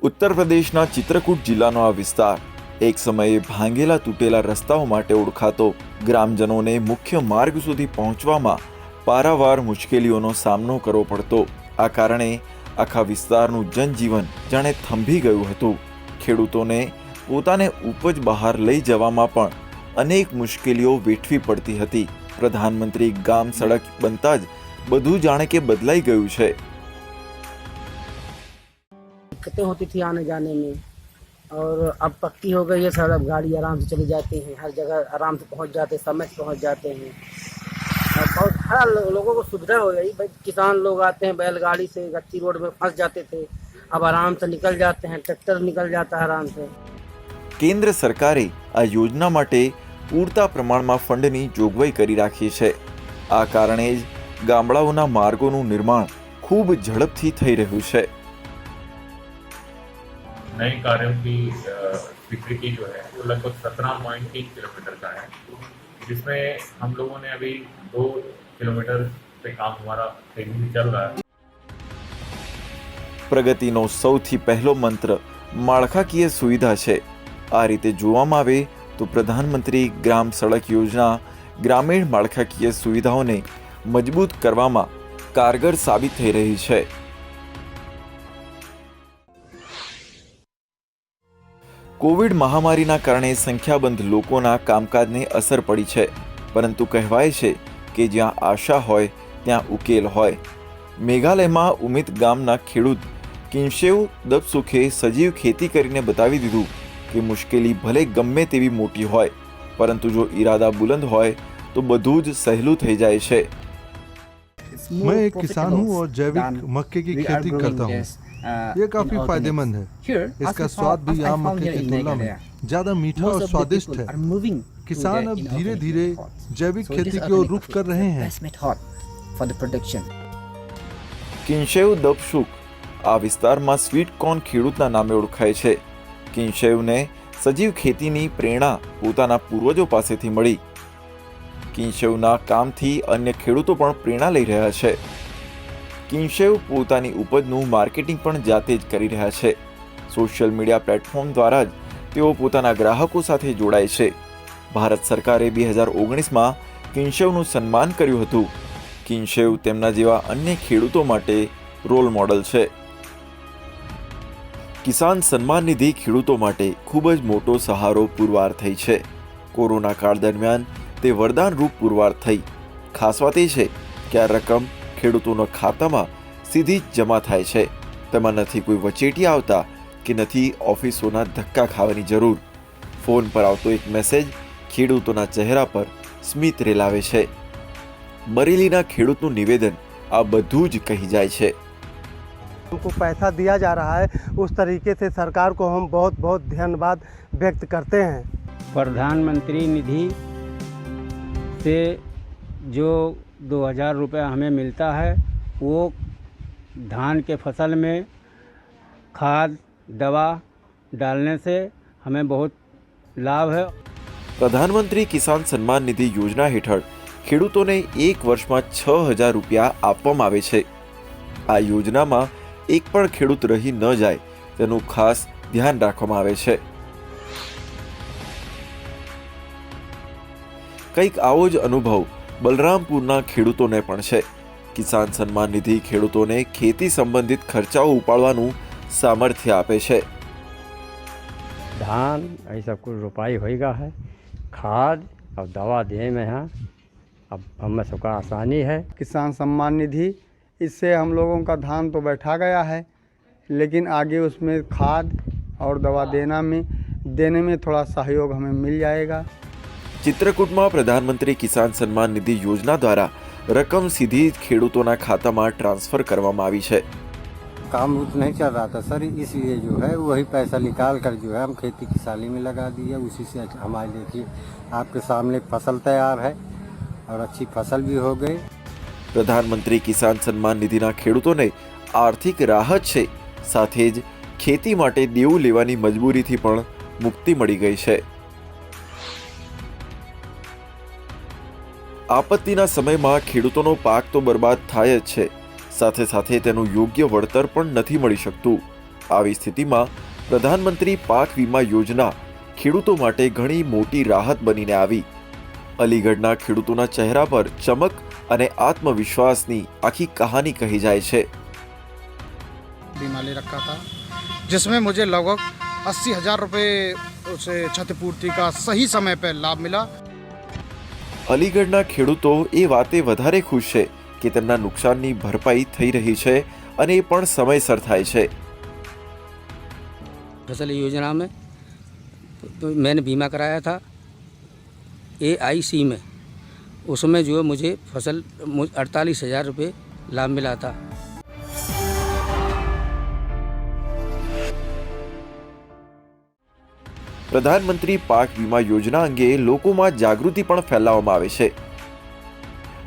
ઉત્તર પ્રદેશના ચિત્રકૂટ જિલ્લાનો આ વિસ્તાર એક સમયે ભાંગેલા તૂટેલા રસ્તાઓ માટે ઓળખાતો, ગ્રામજનોને મુખ્ય માર્ગ સુધી પહોંચવામાં પારાવાર મુશ્કેલીઓનો સામનો કરવો પડતો। આ કારણે આખા વિસ્તારનું જનજીવન જાણે થંભી ગયું હતું। ખેડૂતોને પોતાને ઉપજ બહાર લઈ જવામાં પણ અનેક મુશ્કેલીઓ વેઠવી પડતી હતી। પ્રધાનમંત્રી ગામ સડક બનતા જ બધું જાણે કે બદલાઈ ગયું છે। दिक्कतें होती थी आने जाने में, और अब पक्की हो गई है सड़क, गाड़ी आराम से चली जाती है, हर जगह आराम से पहुंच जाते हैं, समय से पहुंच जाते हैं। और बहुत हर लोगों को सुविधा हो गई। भाई किसान लोग आते हैं बैलगाड़ी से, गच्ची रोड में फंस जाते थे, अब आराम से निकल जाते हैं, ट्रैक्टर निकल जाता है आराम से। केंद्र सरकारे आ योजना माटे पूरता प्रमाणમાં ફંડની જોગવાઈ કરી રાખી છે। આ કારણે જ ગામડાઓના માર્ગોનું નિર્માણ ખૂબ ઝડપથી થઈ રહ્યું છે। नए कार्यों की स्वीकृति जो है वो लगभग 17.3 किलोमीटर का है, जिसमें हम लोगों ने अभी 2 किलोमीटर पे काम हमारा तेजी चल रहा है। પ્રગતિનો સૌથી પહેલો મંત્ર માળખાકીય સુવિધા છે। આ રીતે જોવામાં આવે તો પ્રધાનમંત્રી ગ્રામ સડક યોજના ગ્રામીણ માળખાકીય સુવિધાઓને મજબૂત કરવામાં કારગર સાબિત થઈ રહી છે। કોવિડ મહામારીના કારણે સંખ્યાબંધ લોકોના કામકાજને અસર પડી છે, પરંતુ કહેવાય છે કે જ્યાં આશા હોય ત્યાં ઉકેલ હોય। મેઘાલયમાં ઉમિત ગામના ખેડૂત કિંશેવ દબસુખે સજીવ ખેતી કરીને બતાવી દીધું કે મુશ્કેલી ભલે ગમે તેવી મોટી હોય, પરંતુ જો ઈરાદા बुलंद હોય तो બધું જ સહેલું થઈ જાય છે। मैं एक किसान हूँ और जैविक मक्के की खेती करता हूँ। ये काफी फायदेमंद है। इसका स्वाद भी आम मक्के की तुलना में ज्यादा मीठा और स्वादिष्ट है। किसान अब धीरे धीरे जैविक खेती की ओर रुख कर रहे हैं। કિંશેવ દબસુખ આ વિસ્તારમાં સ્વીટ કોર્ન ખેડૂતના નામે ઓળખાય છે। કિંશેવને સજીવ ખેતીની પ્રેરણા પોતાના પૂર્વજો પાસેથી મળી। કિંશેવના કામથી અન્ય ખેડૂતો પણ પ્રેરણા લઈ રહ્યા છે। કિંશેવ પોતાની ઉપજનું માર્કેટિંગ પણ જાતે જ કરી રહ્યા છે। સોશિયલ મીડિયા પ્લેટફોર્મ દ્વારા જ તેઓ પોતાના ગ્રાહકો સાથે જોડાય છે। ભારત સરકારે 2019માં કિંશેવનું સન્માન કર્યું હતું। કિંશેવ તેમના જેવા અન્ય ખેડૂતો માટે રોલ મોડલ છે। કિસાન સન્માન નિધિ ખેડૂતો માટે ખૂબ જ મોટો સહારો પુરવાર થઈ છે। કોરોના કાળ દરમિયાન તે વરદાન રૂપ પુરવાર થઈ। ખાસ વાત એ છે કે આ રકમ ખેડૂતોના ખાતામાં સીધી જ જમા થાય છે। તેમાં નથી કોઈ વચેટિયા આવતા કે નથી ઓફિસોના ધક્કા ખાવાની જરૂર। ફોન પર આવતો એક મેસેજ ખેડૂતોના ચહેરા પર સ્મિત રેલાવે છે। બરેલીના ખેડૂતનું નિવેદન આ બધું જ કહી જાય છે। उनको पैसा दिया जा रहा है, उस तरीके से सरकार को हम बहुत बहुत धन्यवाद व्यक्त करते हैं। प्रधानमंत्री निधि से जो 2000 रुपये हमें मिलता है, वो धान के फसल में खाद दवा डालने से हमें बहुत लाभ है। प्रधानमंत्री किसान सम्मान निधि योजना हेठળ ખેડૂતોને એક વર્ષમાં 6000 રૂપિયા આપવામાં આવે છે। આ યોજનામાં એક પણ ખેડૂત રહી ન જાય તેનું ખાસ ધ્યાન રાખવામાં આવે છે। કંઈક આવો જ અનુભવ બલરામપુરના ખેડૂતોને પણ છે। કિસાન સન્માન નિધિ ખેડૂતોને ખેતી સંબંધિત ખર્ચાઓ ઉપાડવાનું સામર્થ્ય આપે છે। धान ये सब कुछ रोपाई होगा है, खाद और दवा देने में है, अब हमें सबका आसानी है। किसान सम्मान निधि, इससे हम लोगों का धान तो बैठा गया है, लेकिन आगे उसमें खाद और दवा देने में थोड़ा सहयोग हमें मिल जाएगा। चित्रकूटમાં પ્રધાનમંત્રી કિસાન સન્માન નિધિ યોજના દ્વારા રકમ સીધી જ ખેડૂતોના ખાતામાં ટ્રાન્સફર કરવામાં આવી છે। काम नहीं चल रहा था सर, इसलिए जो है वही पैसा निकाल कर जो है हम खेती किसानी में लगा दिए। उसी से हमारे देखिए आपके सामने फसल तैयार है और अच्छी फसल भी हो गई। પ્રધાનમંત્રી કિસાન સન્માન નિધિના ખેડૂતોને આર્થિક રાહત છે, સાથે જ ખેતી માટે દેવું લેવાની મજબૂરીથી પણ મુક્તિ મળી ગઈ છે। આપત્તિના સમયમાં ખેડૂતોનો પાક તો બરબાદ થાય જ છે, સાથે સાથે તેનું યોગ્ય વળતર પણ નથી મળી શકતું। આવી સ્થિતિમાં પ્રધાનમંત્રી પાક વીમા યોજના ખેડૂતો માટે ઘણી મોટી રાહત બનીને આવી। અલીગઢના ખેડૂતોના ચહેરા પર ચમક અને આત્મવિશ્વાસની આખી કહાની કહી જાય છે। बीमा ले रखा था जिसमें मुझे लगभग 80,000 रुपये उसे क्षतिपूर्ति का सही समय पर लाभ मिला। અલીગઢના ખેડૂતો એ વાતે વધારે ખુશ છે કે તેમના નુકસાનની ભરપાઈ થઈ રહી છે અને એ પણ સમયસર થાય છે। फसल योजना में तो मैंने बीमा कराया था AIC में, उसमें जो है मुझे 48,000 रुपये लाभ मिला था। પ્રધાનમંત્રી પાક વીમા યોજના અંગે લોકોમાં જાગૃતિ પણ ફેલાવવામાં આવે છે।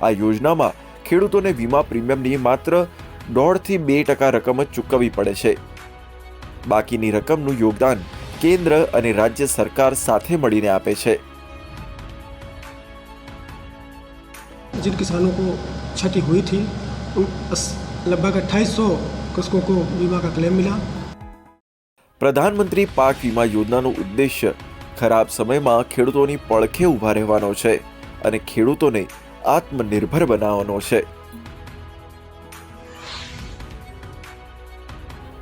આ યોજનામાં ખેડૂતોને વીમા પ્રીમિયમની માત્ર 1.5 થી 2% રકમ જ ચૂકવવી પડે છે। બાકીની રકમનું યોગદાન કેન્દ્ર અને રાજ્ય સરકાર સાથે મળીને આપે છે। जिन किसानों को क्षति हुई थी लगभग 2800 कृषकों को बीमा का क्लेम मिला। પ્રધાનમંત્રી પાક વીમા યોજનાનો ઉદ્દેશ્ય ખરાબ સમયમાં ખેડૂતોની પડખે ઊભા રહેવાનો છે અને ખેડૂતોને આત્મનિર્ભર બનાવવાનો છે।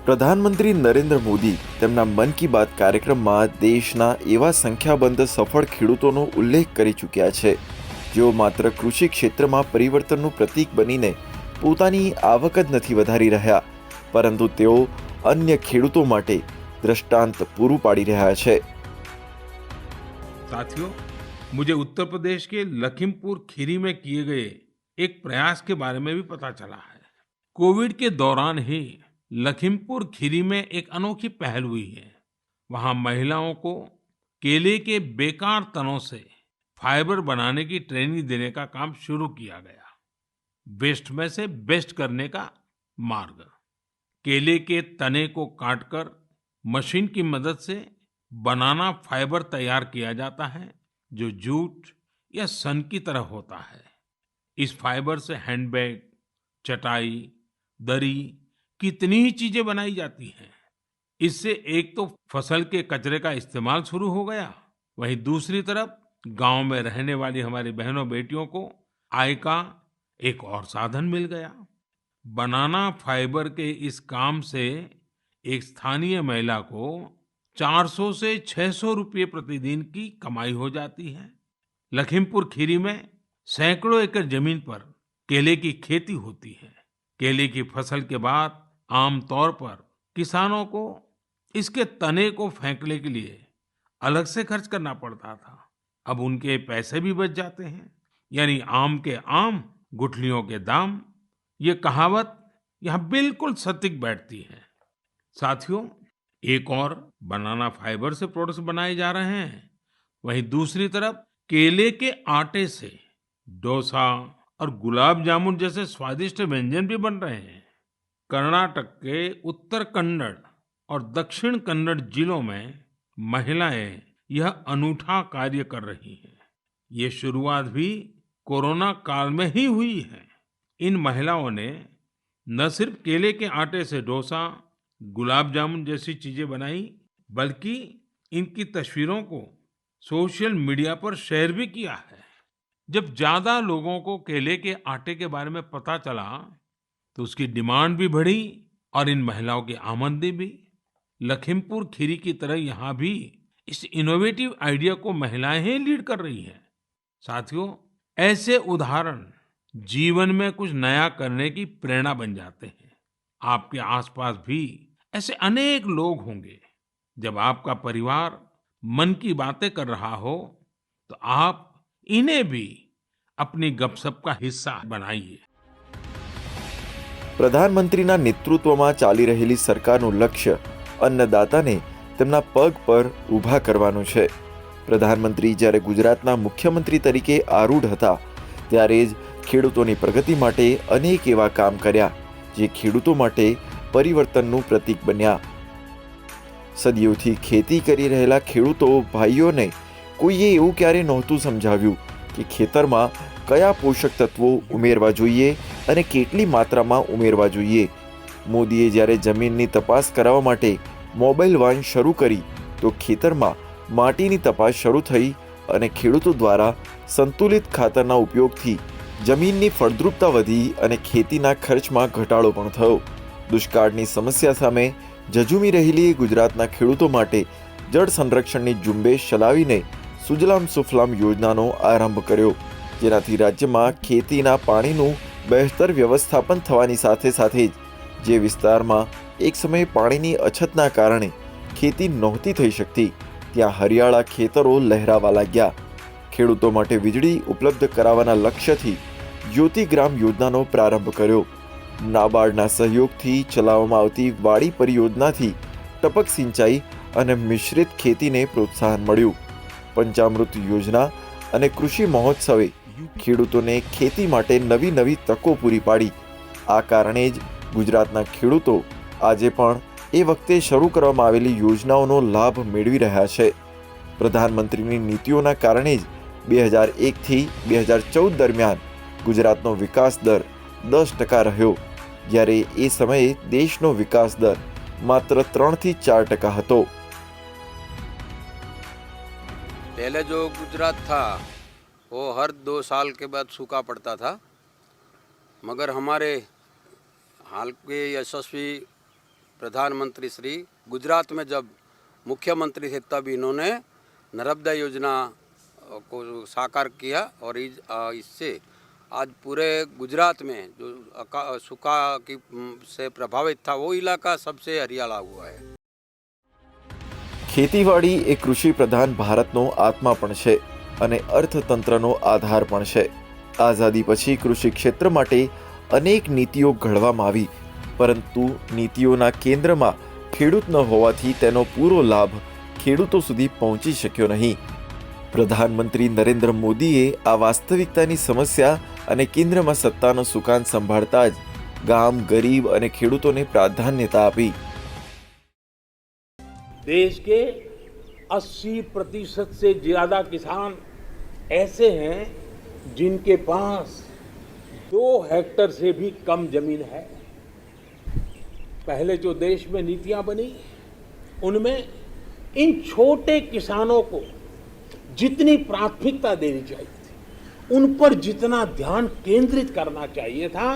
પ્રધાનમંત્રી નરેન્દ્ર મોદી તેમના મન કી બાત કાર્યક્રમમાં દેશના એવા સંખ્યાબંધ સફળ ખેડૂતોનો ઉલ્લેખ કરી ચૂક્યા છે જેઓ માત્ર કૃષિ ક્ષેત્રમાં પરિવર્તનનું પ્રતીક બનીને પોતાની આવક જ નથી વધારી રહ્યા, પરંતુ તેઓ અન્ય ખેડૂતો માટે दृष्टांत पूरू पाड़ी रहा है। साथियों, मुझे उत्तर प्रदेश के लखीमपुर खीरी में किए गए एक प्रयास के बारे में भी पता चला है। कोविड के दौरान ही लखीमपुर खीरी में एक अनोखी पहल हुई है। वहां महिलाओं को केले के बेकार तनों से फाइबर बनाने की ट्रेनिंग देने का काम शुरू किया गया। वेस्ट में से बेस्ट करने का मार्ग। केले के तने को काटकर मशीन की मदद से बनाना फाइबर तैयार किया जाता है जो जूट या सन की तरह होता है। इस फाइबर से हैंडबैग, चटाई, दरी, कितनी ही चीजें बनाई जाती हैं। इससे एक तो फसल के कचरे का इस्तेमाल शुरू हो गया, वहीं दूसरी तरफ गांव में रहने वाली हमारी बहनों बेटियों को आय का एक और साधन मिल गया। बनाना फाइबर के इस काम से एक स्थानीय महिला को 400 से 600 रुपये प्रतिदिन की कमाई हो जाती है। लखीमपुर खीरी में सैकड़ों एकड़ जमीन पर केले की खेती होती है। केले की फसल के बाद आमतौर पर किसानों को इसके तने को फेंकने के लिए अलग से खर्च करना पड़ता था। अब उनके पैसे भी बच जाते हैं। यानी आम के आम, गुठलियों के दाम। ये कहावत यहाँ बिल्कुल सटीक बैठती है। साथियों, एक और बनाना फाइबर से प्रोडक्ट्स बनाए जा रहे हैं, वहीं दूसरी तरफ केले के आटे से डोसा और गुलाब जामुन जैसे स्वादिष्ट व्यंजन भी बन रहे हैं। कर्नाटक के उत्तर कन्नड़ और दक्षिण कन्नड़ जिलों में महिलाएं यह अनूठा कार्य कर रही हैं। ये शुरुआत भी कोरोना काल में ही हुई है। इन महिलाओं ने न सिर्फ केले के आटे से डोसा, गुलाब जामुन जैसी चीजें बनाई, बल्कि इनकी तस्वीरों को सोशल मीडिया पर शेयर भी किया है। जब ज्यादा लोगों को केले के आटे के बारे में पता चला तो उसकी डिमांड भी बढ़ी और इन महिलाओं की आमदनी भी। लखीमपुर खीरी की तरह यहाँ भी इस इनोवेटिव आइडिया को महिलाएं ही लीड कर रही हैं। साथियों, ऐसे उदाहरण जीवन में कुछ नया करने की प्रेरणा बन जाते हैं। आपके आसपास भी ऐसे अनेक लोग होंगे। जब आपका परिवार मन की बातें कर रहा हो तो आप इन्हें भी अपनी गपशप का हिस्सा बनाइए। પ્રધાનમંત્રીના નેતૃત્વમાં ચાલી રહેલી સરકારનું લક્ષ્ય અન્નદાતાને તેમના પગ પર ઊભા કરવાનું છે। પ્રધાનમંત્રી જ્યારે ગુજરાતના મુખ્યમંત્રી તરીકે આરૂઢ હતા ત્યારે જ ખેડૂતોની પ્રગતિ માટે અનેક એવા કામ કર્યા જે ખેડૂતો માટે પરિવર્તનનું પ્રતીક બન્યા। સદીઓથી ખેતી કરી રહેલા ખેડૂતો ભાઈઓને કોઈએ એવું ક્યારે નહોતું સમજાવ્યું કે ખેતરમાં કયા પોષક તત્વો ઉમેરવા જોઈએ અને કેટલી માત્રામાં ઉમેરવા જોઈએ। મોદીએ જ્યારે જમીનની તપાસ કરાવવા માટે મોબાઈલ વાન શરૂ કરી તો ખેતરમાં માટીની તપાસ શરૂ થઈ અને ખેડૂતો દ્વારા સંતુલિત ખાતરના ઉપયોગથી જમીનની ફળદ્રુપતા વધી અને ખેતીના ખર્ચમાં ઘટાડો પણ થયો. દુષ્કાળની સમસ્યા સામે ઝઝૂમી રહેલી ગુજરાતના ખેડૂતો માટે જળ સંરક્ષણની ઝુંબેશ ચલાવીને સુજલામ સુફલામ યોજનાનો આરંભ કર્યો, જેનાથી રાજ્યમાં ખેતીના પાણીનું બહેતર વ્યવસ્થાપન થવાની સાથે સાથે જ જે વિસ્તારમાં એક સમયે પાણીની અછતના કારણે ખેતી નહોતી થઈ શકતી ત્યાં હરિયાળા ખેતરો લહેરાવા લાગ્યા. ખેડૂતો માટે વીજળી ઉપલબ્ધ કરાવવાના લક્ષ્યથી જ્યોતિગ્રામ યોજનાનો પ્રારંભ કર્યો. નાબાર્ડના સહયોગથી ચલાવવામાં આવતી વાડી પરિયોજનાથી ટપક સિંચાઈ અને મિશ્રિત ખેતીને પ્રોત્સાહન મળ્યું. પંચામૃત યોજના અને કૃષિ મહોત્સવે ખેડૂતોને ખેતી માટે નવી નવી તકો પૂરી પાડી. આ કારણે જ ગુજરાતના ખેડૂતો આજે પણ એ વખતે શરૂ કરવામાં આવેલી યોજનાઓનો લાભ મેળવી રહ્યા છે. પ્રધાનમંત્રીની નીતિઓના કારણે જ 2001થી 2014 દરમિયાન ગુજરાતનો વિકાસ દર 10% રહ્યો, જ્યારે એ સમયે દેશનો વિકાસ દર માત્ર 3થી 4% હતો. पहले जो गुजरात था वो हर 2 साल के बाद सूखा पड़ता था, मगर हमारे हाल के यशस्वी प्रधानमंत्री श्री गुजरात में जब मुख्यमंत्री थे तब इन्होंने नर्मदा योजना को साकार किया और इससे आज पूरे गुजरात में जो सूखा की से प्रभावित था वो इलाका सबसे हरियाला हुआ है. ખેતીવાડી એ કૃષિ પ્રધાન ભારતનો આત્મા પણ છે અને અર્થતંત્રનો આધાર પણ છે. આઝાદી પછી કૃષિ ક્ષેત્ર માટે અનેક નીતિઓ ઘડવામાં આવી, પરંતુ નીતિઓના કેન્દ્રમાં ખેડૂત ન હોવાથી તેનો પૂરો લાભ ખેડૂતો સુધી પહોંચી શક્યો નહીં. પ્રધાનમંત્રી નરેન્દ્ર મોદીએ આ વાસ્તવિકતાની સમસ્યા અને કેન્દ્રમાં સત્તાનો સુકાન સંભાળતા જ ગામ, ગરીબ અને ખેડૂતોને પ્રાધાન્યતા આપી. देश के 80% से ज्यादा किसान ऐसे हैं जिनके पास 2 हेक्टर से भी कम जमीन है. पहले जो देश में नीतियां बनी उनमें इन छोटे किसानों को जितनी प्राथमिकता देनी चाहिए थी, उन पर जितना ध्यान केंद्रित करना चाहिए था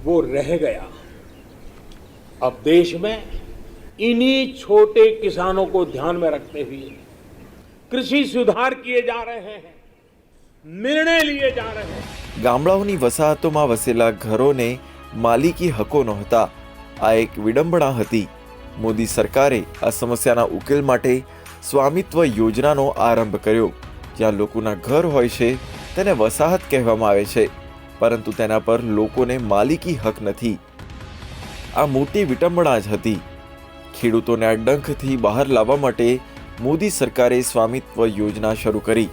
वो रह गया. अब देश में इन्हीं छोटे किसानों को ध्यान में रखते हुए कृषि सुधार किए जा रहे हैं, निर्णय लिए जा रहे हैं. ગામડાઓની વસાહતોમાં વસેલા ઘરોને માલિકી હકો નહોતા. આ એક વિડંબણા હતી. મોદી સરકારે આ સમસ્યાના ઉકેલ માટે સ્વામિત્વ યોજનાનો આરંભ કર્યો, જ્યાં લોકોના ઘર હોય છે તેને વસાહત કહેવામાં આવે છે, પરંતુ તેના પર લોકોને માલિકી હક નથી. આ મોટી વિડંબણા જ હતી. ખેડૂતોને આ ડંખથી બહાર લાવવા માટે મોદી સરકારે સ્વામિત્વ યોજના શરૂ કરી.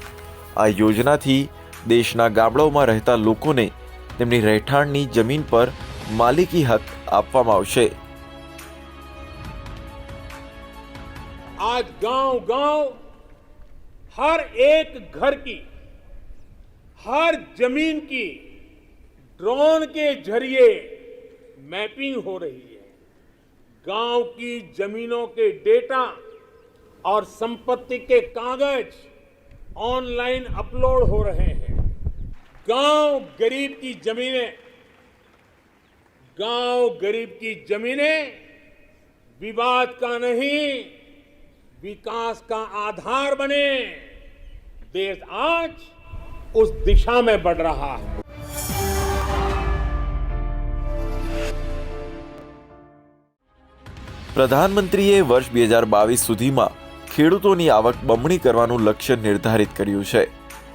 આ યોજનાથી દેશના ગામડાઓમાં રહેતા લોકોને તેમની રહેઠાણની જમીન પર માલિકી હક આપવામાં આવશે. आज गांव-गांव हर एक घर की, हर जमीन की ड्रोन के जरिए मैपिंग हो रही है. गांव की जमीनों के डेटा और संपत्ति के कागज ऑनलाइन अपलोड हो रहे हैं. गांव गरीब की जमीनें विवाद का नहीं, विकास का आधार बने. देश आज उस दिशा में बढ़ रहा है. પ્રધાનમંત્રીએ વર્ષ 2022 સુધીમાં ખેડૂતોની આવક બમણી કરવાનું લક્ષ્ય નિર્ધારિત કર્યું છે.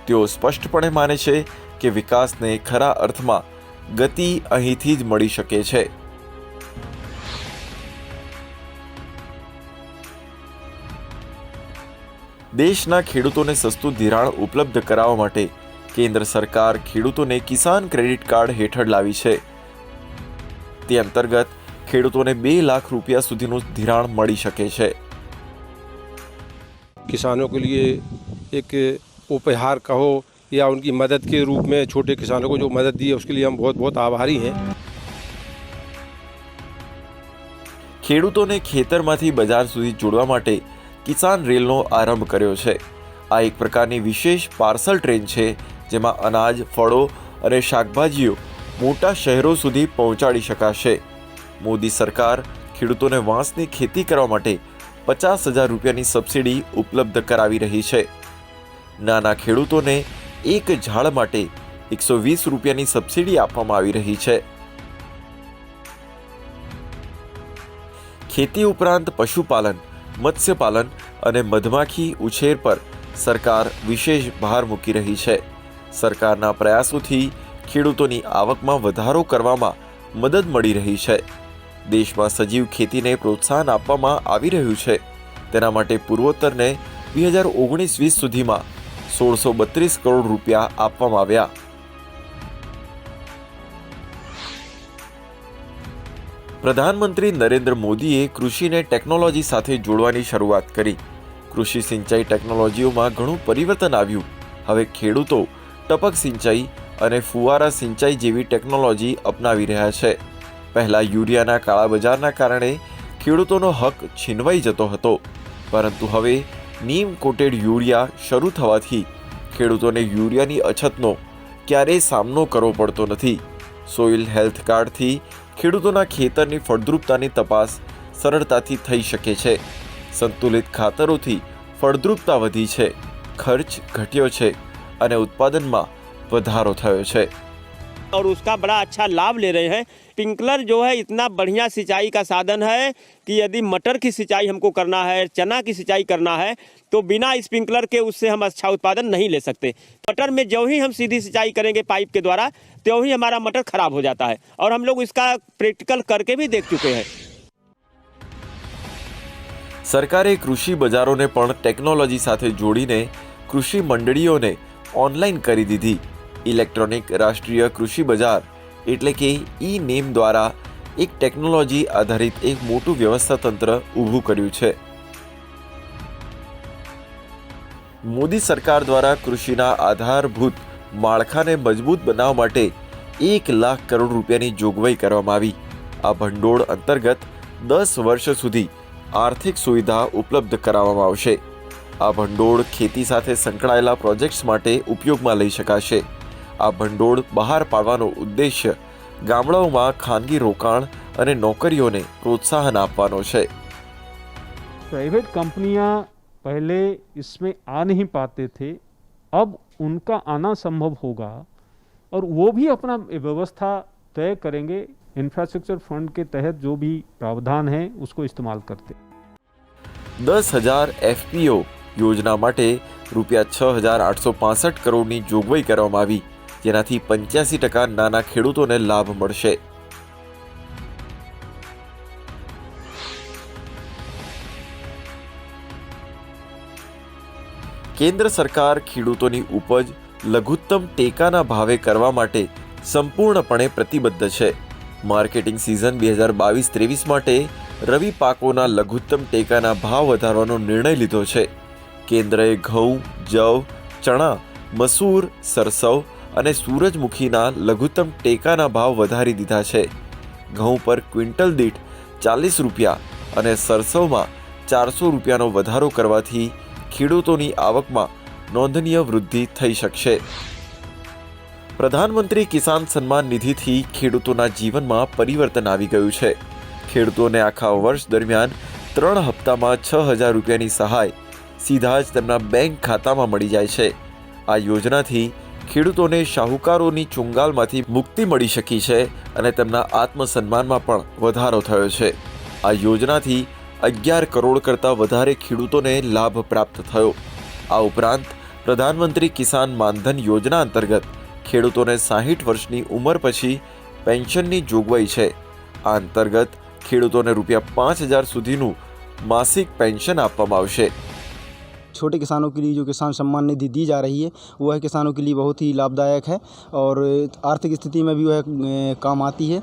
તેઓ સ્પષ્ટપણે માને છે કે વિકાસને ખરા અર્થમાં ગતિ અહીંથી જ મળી શકે છે. દેશના ખેડૂતોને સસ્તું ધિરાણ ઉપલબ્ધ કરાવવા માટે કેન્દ્ર સરકાર ખેડૂતોને કિસાન ક્રેડિટ કાર્ડ હેઠળ લાવી છે. તે અંતર્ગત ખેડૂતોને 2 લાખ રૂપિયા સુધીનું ધિરાણ મળી શકે છે. किसानों के लिए एक उपहार कहो या उनकी मदद के रूप में छोटे किसानों को जो मदद दी है उसके लिए हम बहुत बहुत आभारी हैं. ખેડૂતોને ખેતરમાંથી બજાર સુધી જોડવા માટે કિસાન રેલનો આરંભ કર્યો છે। આ એક પ્રકારની વિશેષ પાર્સલ ટ્રેન છે જેમાં અનાજ, ફળો અને શાકભાજીઓ મોટા શહેરો સુધી પહોંચાડી શકાશે। મોદી સરકાર ખેડૂતોને વાંસની ખેતી કરવા માટે 50,000 રૂપિયાની સબસિડી ઉપલબ્ધ કરાવી રહી છે। નાના ખેડૂતોને એક ઝાડ માટે 120 રૂપિયાની સબસિડી આપવામાં આવી રહી છે। ખેતી ઉપરાંત પશુપાલન, મત્સ્યપાલન અને મધમાખી ઉછેર પર સરકાર વિશેષ ભાર મૂકી રહી છે। સરકારના પ્રયાસોથી ખેડૂતોની આવકમાં વધારો કરવામાં મદદ મળી રહી છે। દેશમાં સજીવ ખેતીને પ્રોત્સાહન આપવામાં આવી રહ્યું છે। તેના માટે પૂર્વોત્તરને 2019-20 સુધીમાં 1632 કરોડ રૂપિયા આપવામાં આવ્યા। પ્રધાનમંત્રી નરેન્દ્ર મોદીએ કૃષિને ટેકનોલોજી સાથે જોડવાની શરૂઆત કરી। કૃષિ સિંચાઈ ટેકનોલોજીઓમાં ઘણું પરિવર્તન આવ્યું। હવે ખેડૂતો ટપક સિંચાઈ અને ફુવારા સિંચાઈ જેવી ટેકનોલોજી અપનાવી રહ્યા છે। પહેલા યુરિયાના કાળાબજારના કારણે ખેડૂતોનો હક છીનવાઈ જતો હતો, પરંતુ હવે નીમ કોટેડ યુરિયા શરૂ થવાથી ખેડૂતોને યુરિયાની અછતનો ક્યારેય સામનો કરવો પડતો નથી। સોઇલ હેલ્થ કાર્ડથી ખેડૂતોના ખેતરની ફળદ્રુપતાની તપાસ સરળતાથી થઈ શકે છે। સંતુલિત ખાતરોથી ફળદ્રુપતા વધી છે, ખર્ચ ઘટ્યો છે અને ઉત્પાદનમાં વધારો થયો છે। और उसका बड़ा अच्छा लाभ ले रहे हैं। स्प्रिंकलर जो है इतना बढ़िया सिंचाई का साधन है कि यदि मटर की सिंचाई हमको करना है, चना की सिंचाई करना है, तो बिना स्प्रिंकलर के उससे हम अच्छा उत्पादन नहीं ले सकते। मटर में जो ही हम सीधी सिंचाई करेंगे पाइप के द्वारा, तो ही हमारा मटर खराब हो जाता है और हम लोग इसका प्रैक्टिकल करके भी देख चुके हैं। सरकारे कृषि बजारों ने पण टेक्नोलॉजी साथे जोड़ीने कृषि मंडळीओने ऑनलाइन करी दीधी। इलेक्ट्रॉनिक राष्ट्रीय कृषि बजार एटले के ई नेम द्वारा एक टेक्नोलॉजी आधारित एक मोटू व्यवस्था तंत्र ऊभू कर्युं छे। मोदी सरकार द्वारा कृषिना आधारभूत माळखाने मजबूत बनाववा माटे 1 लाख करोड़ रूपियानी जोगवाई करवामां आवी। आ भंडोळ अंतर्गत 10 वर्ष सुधी आर्थिक सुविधा उपलब्ध कराववामां आवशे। आ भंडोळ खेती साथे संकळाયેલા प्रोजेक्ट्स माटे उपयोगमां लई शकाशे। आ भंडोळ बहार पाडવાનો उद्देश्य गामडाओमां खानगी रोकाण अने नौकरीओने प्रोत्साहन आपवानो छे। प्राइवेट कंपनियां पहले इसमें आ नहीं पाते थे, अब उनका आना संभव होगा और वो भी अपना व्यवस्था तय करेंगे। इंफ्रास्ट्रक्चर फंड के तहत जो भी प्रावधान है उसको इस्तेमाल करते। 10,000 FPO योजना माटे રૂપિયા 6,865 કરોડની જોગવાઈ કરવામાં આવી, જેનાથી 85% નાના ખેડૂતોને લાભ મળશે। કેન્દ્ર સરકાર ખેડૂતોની ઉપજ લઘુત્તમ ટેકાના ભાવે કરવા માટે સંપૂર્ણપણે પ્રતિબદ્ધ છે। માર્કેટિંગ સિઝન 2022-23 માટે રવિ પાકોના લઘુત્તમ ટેકાના ભાવ વધારવાનો નિર્ણય લીધો છે। કેન્દ્રએ ઘઉં, જવ, ચણા, મસૂર, સરસવ અને સૂરજમુખીના લઘુત્તમ ટેકાના ભાવ વધારી દીધા છે। ઘઉં પર ક્વિન્ટલ દીઠ 40 રૂપિયા અને સરસવમાં 400 રૂપિયાનો વધારો કરવાથી ખેડૂતોની આવકમાં નોંધનીય વૃદ્ધિ થઈ શકશે। પ્રધાનમંત્રી કિસાન સન્માન નિધિથી ખેડૂતોના જીવનમાં પરિવર્તન આવી ગયું છે। ખેડૂતોને આખા વર્ષ દરમિયાન 3 હપ્તામાં 6,000 રૂપિયાની સહાય સીધા જ તેમના બેંક ખાતામાં મળી જાય છે। આ યોજનાથી ખેડૂતોને શાહુકારોની ચુંગાલમાંથી મુક્તિ મળી શકી છે અને તેમના આત્મસન્માનમાં પણ વધારો થયો છે। આ યોજનાથી 11 કરોડ કરતાં વધારે ખેડૂતોને લાભ પ્રાપ્ત થયો। આ ઉપરાંત પ્રધાનમંત્રી કિસાન માનધન યોજના અંતર્ગત ખેડૂતોને 60 વર્ષની ઉંમર પછી પેન્શનની જોગવાઈ છે। આ અંતર્ગત ખેડૂતોને રૂપિયા 5,000 સુધીનું માસિક પેન્શન આપવામાં આવશે। छोटे किसानों के लिए जो किसान सम्मान निधि दी जा रही है वह किसानों के लिए बहुत ही लाभदायक है और आर्थिक स्थिति में भी वह काम आती है।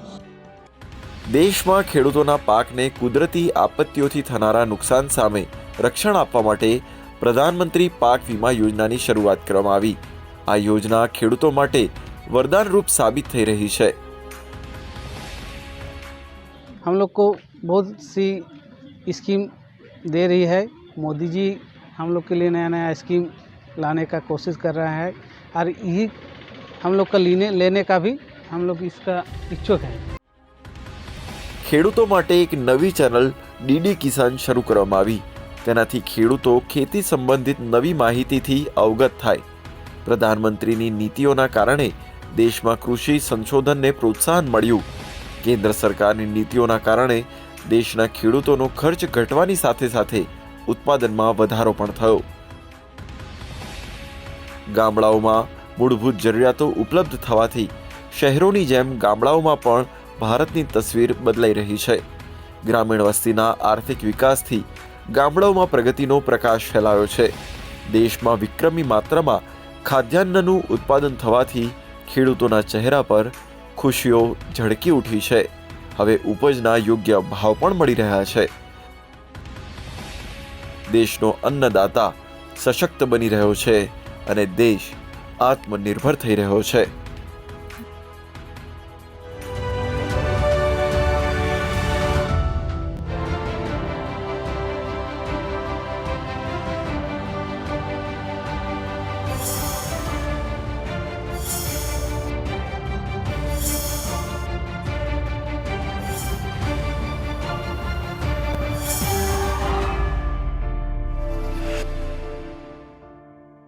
દેશમાં ખેડૂતોના પાકને કુદરતી આપત્તિઓથી થનારા નુકસાન સામે રક્ષણ આપવા માટે પ્રધાનમંત્રી પાક વીમા યોજનાની શરૂઆત કરવામાં આવી। આ યોજના ખેડૂતો માટે વરદાનરૂપ સાબિત થઈ રહી છે। हम लोग को बहुत सी स्कीम दे रही है। मोदी जी हम लोग के लिए नया नया स्कीम लाने का कोशिश कर रहा है और ये हम लोग का लेने का भी हम लोग इसका इच्छुक है। ખેડૂતો માટે એક નવી ચેનલ ડીડી કિસાન શરૂ કરવામાં આવી, તેનાથી ખેડૂતો ખેતી સંબંધિત નવી માહિતીથી અવગત થાય। પ્રધાનમંત્રીની નીતિઓના કારણે દેશમાં કૃષિ સંશોધનને પ્રોત્સાહન મળ્યું। કેન્દ્ર સરકારની નીતિઓના કારણે દેશના ખેડૂતોનો ખર્ચ ઘટવાની સાથે સાથે ઉત્પાદનમાં વધારો પણ થયો। ગામડાઓમાં મૂળભૂત જરૂરિયાતો ઉપલબ્ધ થવાથી શહેરોની જેમ ગામડાઓમાં પણ ભારતની તસવીર બદલાઈ રહી છે। ગ્રામીણ વસ્તીના આર્થિક વિકાસથી ગામડાઓમાં પ્રગતિનો પ્રકાશ ફેલાયો છે। દેશમાં વિક્રમી માત્રામાં ખાદ્યાન્નનું ઉત્પાદન થવાથી ખેડૂતોના ચહેરા પર ખુશીઓ ઝળકી ઉઠી છે। હવે ઉપજના યોગ્ય ભાવ પણ મળી રહ્યા છે। દેશનો અન્નદાતા સશક્ત બની રહ્યો છે અને દેશ આત્મનિર્ભર થઈ રહ્યો છે।